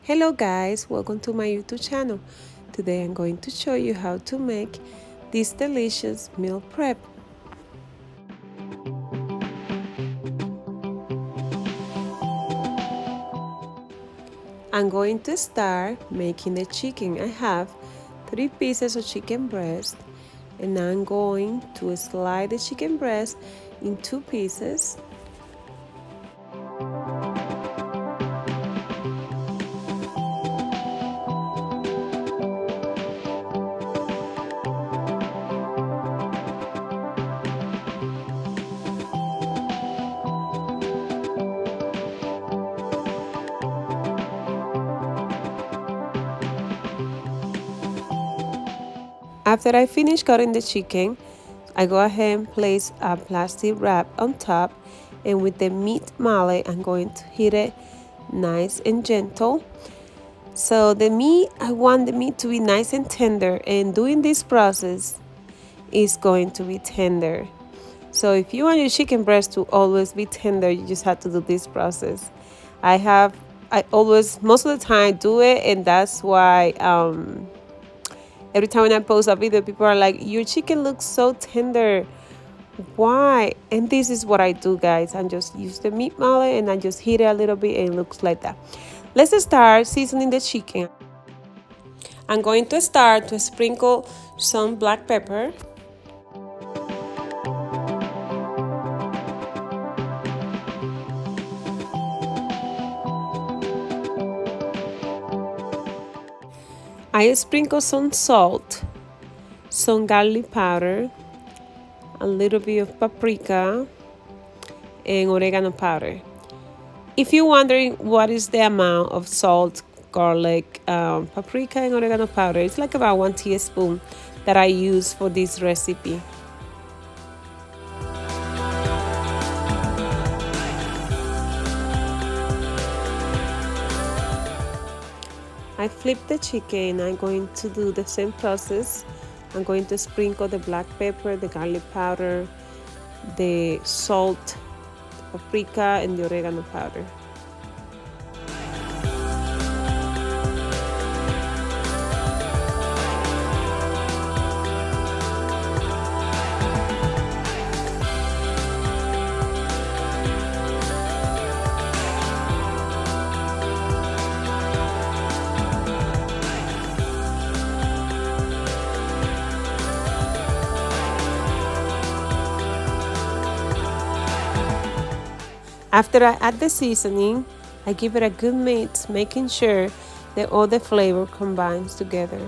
Hello guys, welcome to my YouTube channel. Today I'm going to show you how to make this delicious meal prep. I'm going to start making the chicken. I have 3 pieces of chicken breast and I'm going to slide the chicken breast in 2 pieces. After I finish cutting the chicken, I go ahead and place a plastic wrap on top, and with the meat mallet I'm going to heat it nice and gentle. So I want the meat to be nice and tender, and doing this process is going to be tender. So if you want your chicken breast to always be tender, you just have to do this process. I always, most of the time, do it, and that's why every time when I post a video, people are like, your chicken looks so tender. Why? And this is what I do, guys. I just use the meat mallet and I just heat it a little bit and it looks like that. Let's start seasoning the chicken. I'm going to start to sprinkle some black pepper. I sprinkle some salt, some garlic powder, a little bit of paprika, and oregano powder. If you're wondering what is the amount of salt, garlic, paprika, and oregano powder, it's like about 1 teaspoon that I use for this recipe. I flip the chicken. I'm going to do the same process. I'm going to sprinkle the black pepper, the garlic powder, the salt, the paprika, and the oregano powder. After I add the seasoning, I give it a good mix, making sure that all the flavor combines together.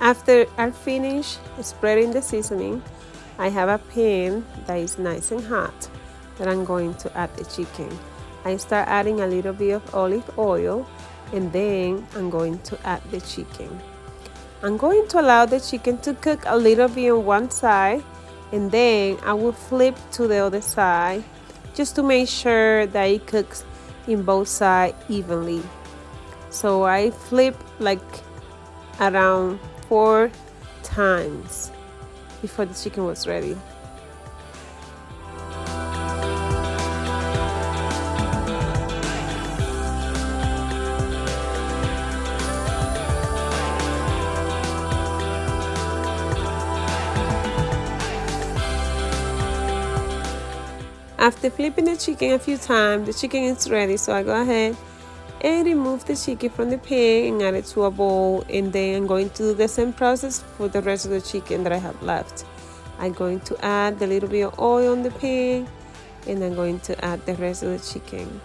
After I finish spreading the seasoning, I have a pan that is nice and hot that I'm going to add the chicken. I start adding a little bit of olive oil and then I'm going to add the chicken. I'm going to allow the chicken to cook a little bit on one side and then I will flip to the other side just to make sure that it cooks in both sides evenly. So I flip like around 4 times before the chicken was ready. After flipping the chicken a few times, the chicken is ready, so I go ahead and remove the chicken from the pan and add it to a bowl, and then I'm going to do the same process for the rest of the chicken that I have left. I'm going to add a little bit of oil on the pan and I'm going to add the rest of the chicken.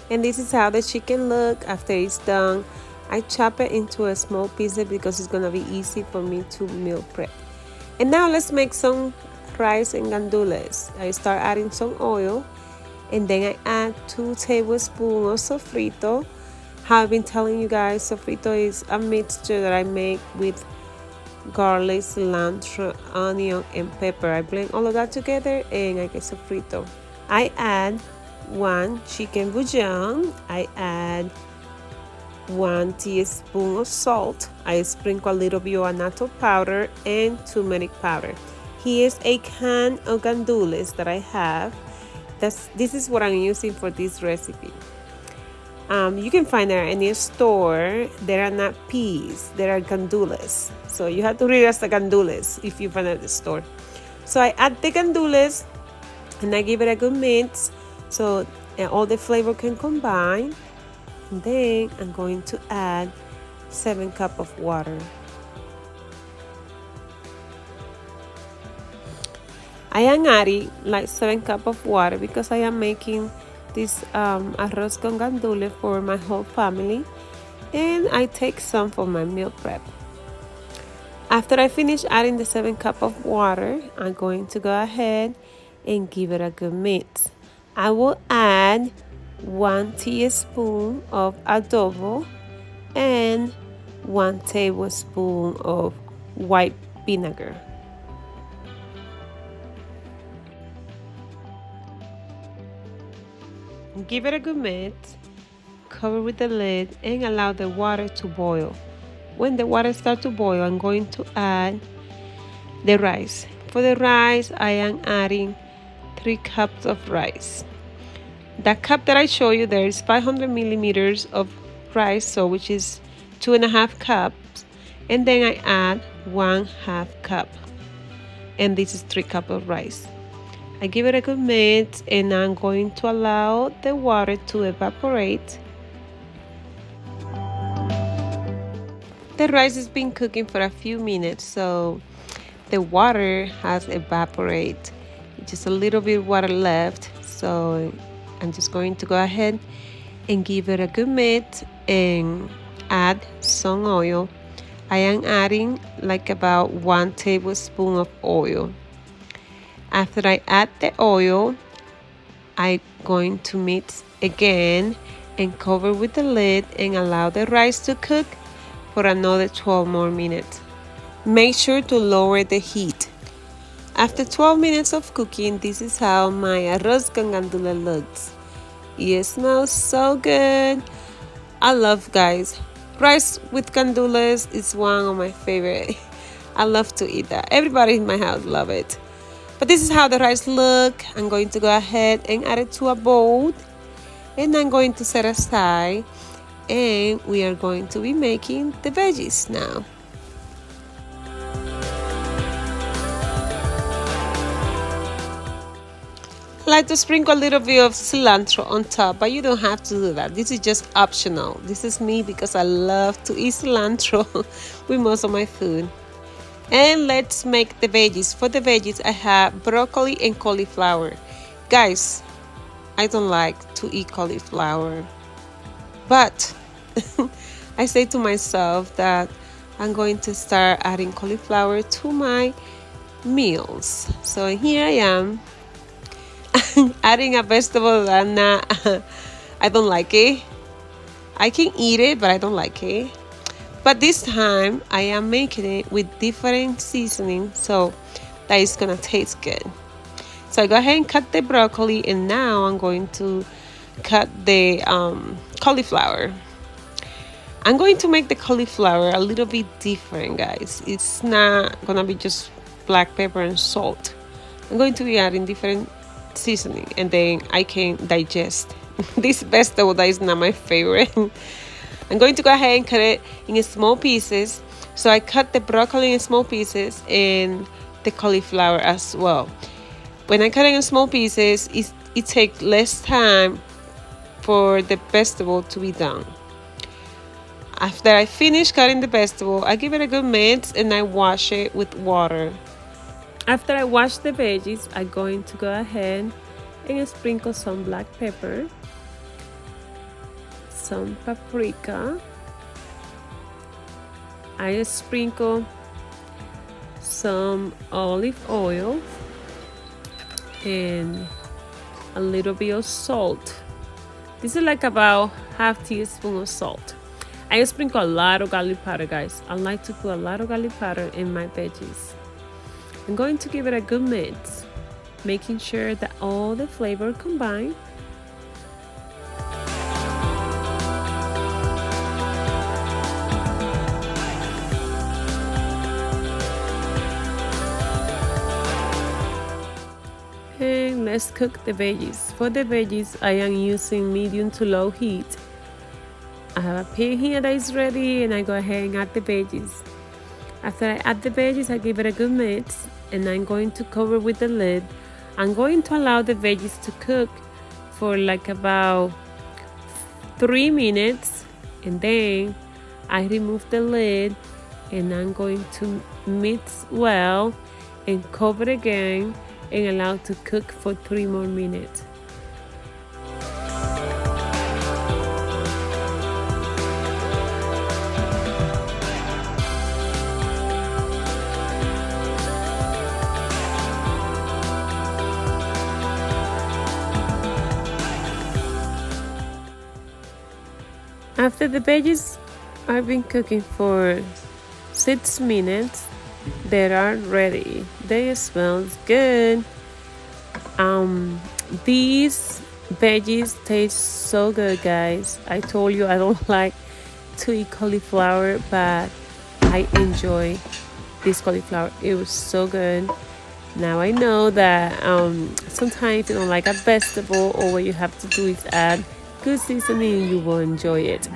And this is how the chicken look after it's done. I chop it into a small pieces because it's gonna be easy for me to meal prep. And now let's make some rice and gandules. I start adding some oil, and then I add 2 tablespoons of sofrito. How I've been telling you guys, sofrito is a mixture that I make with garlic, cilantro, onion, and pepper. I blend all of that together and I get sofrito. I add 1 chicken bouillon. I add 1 teaspoon of salt. I sprinkle a little bit of annatto powder and turmeric powder. Here's a can of gandules that I have. This is what I'm using for this recipe. You can find them at any store. They are not peas, they are gandules. So you have to read as the gandules if you find it at the store. So I add the gandules and I give it a good mix so all the flavor can combine. And then I'm going to add 7 cups of water. I am adding like 7 cups of water because I am making this arroz con gandules for my whole family, and I take some for my meal prep. After I finish adding the 7 cups of water, I'm going to go ahead and give it a good mix. I will add 1 teaspoon of adobo and 1 tablespoon of white vinegar. Give it a good mix, cover with the lid, and allow the water to boil. When the water starts to boil, I'm going to add the rice. For the rice, I am adding 3 cups of rice. That cup that I show you there is 500 millimeters of rice, so which is 2.5 cups, and then I add 1/2 cup, and this is 3 cups of rice. I give it a good mix and I'm going to allow the water to evaporate. The rice has been cooking for a few minutes, so the water has evaporated. Just a little bit of water left, so I'm just going to go ahead and give it a good mix and add some oil. I am adding like about 1 tablespoon of oil. After I add the oil, I'm going to mix again and cover with the lid and allow the rice to cook for another 12 more minutes. Make sure to lower the heat. After 12 minutes of cooking, this is how my arroz con gandula looks. It smells so good. I love, guys. Rice with gandules is one of my favorite. I love to eat that. Everybody in my house love it. But this is how the rice look. I'm going to go ahead and add it to a bowl, and I'm going to set aside, and we are going to be making the veggies now. I like to sprinkle a little bit of cilantro on top, but you don't have to do that. This is just optional. This is me because I love to eat cilantro with most of my food. And let's make the veggies. For the veggies, I have broccoli and cauliflower. Guys, I don't like to eat cauliflower, but I say to myself that I'm going to start adding cauliflower to my meals. So here I am adding a vegetable that I don't like it. I can eat it, but I don't like it. But this time I am making it with different seasoning, so that is gonna taste good. So I go ahead and cut the broccoli, and now I'm going to cut the cauliflower. I'm going to make the cauliflower a little bit different, guys. It's not gonna be just black pepper and salt. I'm going to be adding different seasoning, and then I can digest this vegetable that is not my favorite. I'm going to go ahead and cut it in small pieces. So I cut the broccoli in small pieces and the cauliflower as well. When I cut it in small pieces, it takes less time for the vegetable to be done. After I finish cutting the vegetable, I give it a good mix and I wash it with water. After I wash the veggies, I'm going to go ahead and sprinkle some black pepper, some paprika, I sprinkle some olive oil and a little bit of salt. This is like about half teaspoon of salt. I sprinkle a lot of garlic powder, guys. I like to put a lot of garlic powder in my veggies. I'm going to give it a good mix, making sure that all the flavor combine. And let's cook the veggies. For the veggies, I am using medium to low heat. I have a pan here that is ready, and I go ahead and add the veggies. After I add the veggies, I give it a good mix, and I'm going to cover with the lid. I'm going to allow the veggies to cook for like about 3 minutes, and then I remove the lid, and I'm going to mix well and cover again and allow to cook for 3 more minutes. After the veggies have been cooking for 6 minutes, they are ready. They smells good. These veggies taste so good, guys. I told you I don't like to eat cauliflower, but I enjoy this cauliflower. It was so good. Now I know that sometimes you don't like a vegetable, or what you have to do is add good seasoning, you will enjoy it.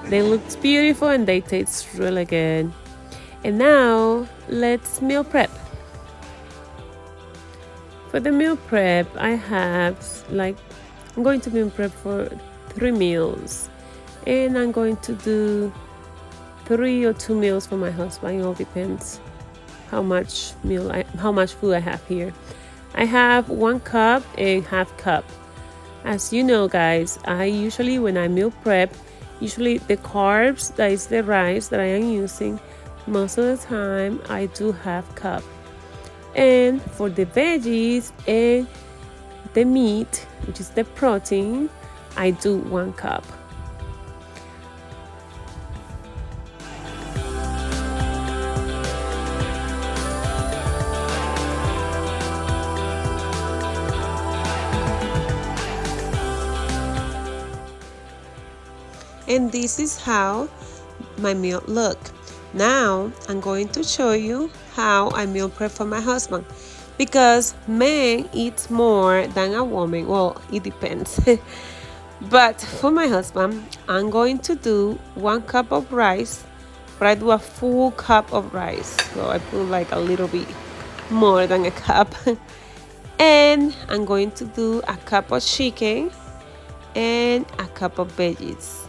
They look beautiful and they taste really good. And now let's meal prep. For the meal prep, I have I'm going to meal prep for 3 meals, and I'm going to do 3 or 2 meals for my husband. It all depends how much food I have here. I have 1 cup and half cup. As you know, guys, I usually, when I meal prep, usually the carbs, that is the rice that I am using, most of the time I do half cup. And for the veggies and the meat, which is the protein, I do 1 cup. And this is how my meal look. Now I'm going to show you how I meal prep for my husband, because man eats more than a woman. Well, it depends. But for my husband, I'm going to do 1 cup of rice, but I do a full cup of rice. So I put like a little bit more than a cup. And I'm going to do a cup of chicken and a cup of veggies.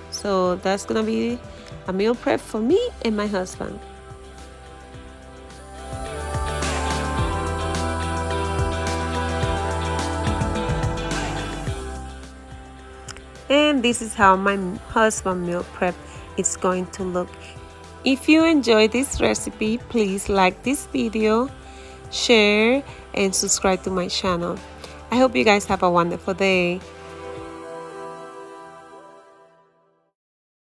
So that's gonna be a meal prep for me and my husband. And this is how my husband meal prep is going to look. If you enjoyed this recipe, please like this video, share, and subscribe to my channel. I hope you guys have a wonderful day.